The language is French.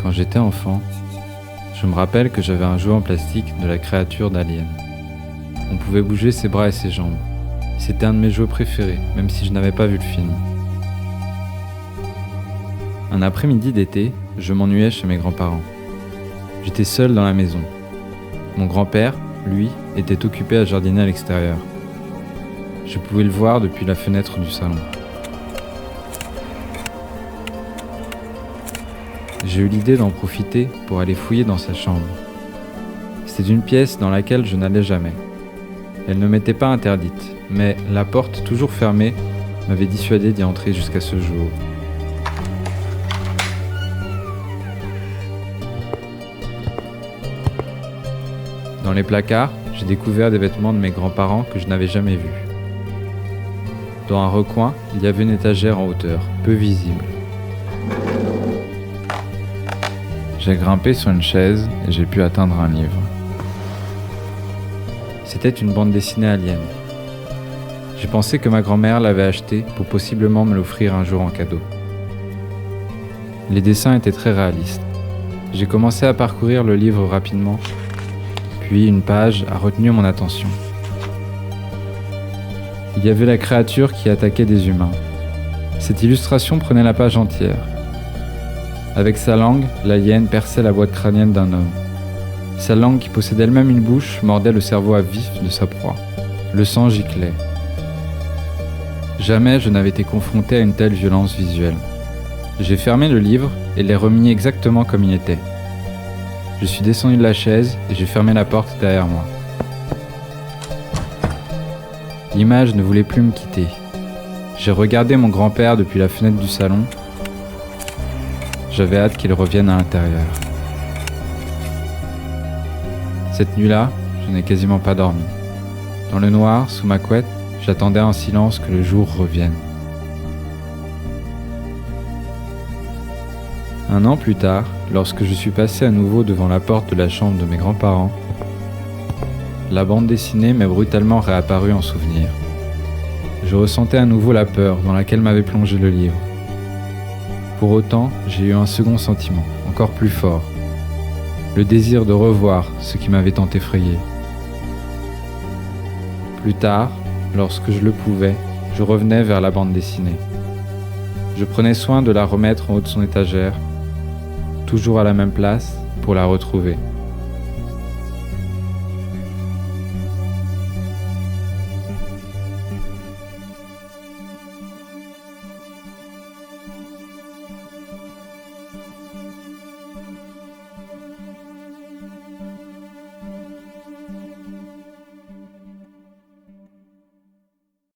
Quand j'étais enfant, je me rappelle que j'avais un jouet en plastique de la créature d'Alien. On pouvait bouger ses bras et ses jambes. C'était un de mes jouets préférés, même si je n'avais pas vu le film. Un après-midi d'été, je m'ennuyais chez mes grands-parents. J'étais seul dans la maison. Mon grand-père, lui, était occupé à jardiner à l'extérieur. Je pouvais le voir depuis la fenêtre du salon. J'ai eu l'idée d'en profiter pour aller fouiller dans sa chambre. C'était une pièce dans laquelle je n'allais jamais. Elle ne m'était pas interdite, mais la porte toujours fermée m'avait dissuadé d'y entrer jusqu'à ce jour. Dans les placards, j'ai découvert des vêtements de mes grands-parents que je n'avais jamais vus. Dans un recoin, il y avait une étagère en hauteur, peu visible. J'ai grimpé sur une chaise et j'ai pu atteindre un livre. C'était une bande dessinée Alien. J'ai pensé que ma grand-mère l'avait acheté pour possiblement me l'offrir un jour en cadeau. Les dessins étaient très réalistes. J'ai commencé à parcourir le livre rapidement, puis une page a retenu mon attention. Il y avait la créature qui attaquait des humains. Cette illustration prenait la page entière. Avec sa langue, l'alien perçait la boîte crânienne d'un homme. Sa langue, qui possédait elle-même une bouche, mordait le cerveau à vif de sa proie. Le sang giclait. Jamais je n'avais été confronté à une telle violence visuelle. J'ai fermé le livre et l'ai remis exactement comme il était. Je suis descendu de la chaise et j'ai fermé la porte derrière moi. L'image ne voulait plus me quitter. J'ai regardé mon grand-père depuis la fenêtre du salon. J'avais hâte qu'il revienne à l'intérieur. Cette nuit-là, je n'ai quasiment pas dormi. Dans le noir, sous ma couette, j'attendais en silence que le jour revienne. Un an plus tard, lorsque je suis passé à nouveau devant la porte de la chambre de mes grands-parents, la bande dessinée m'est brutalement réapparue en souvenir. Je ressentais à nouveau la peur dans laquelle m'avait plongé le livre. Pour autant, j'ai eu un second sentiment, encore plus fort. Le désir de revoir ce qui m'avait tant effrayé. Plus tard, lorsque je le pouvais, je revenais vers la bande dessinée. Je prenais soin de la remettre en haut de son étagère, toujours à la même place, pour la retrouver.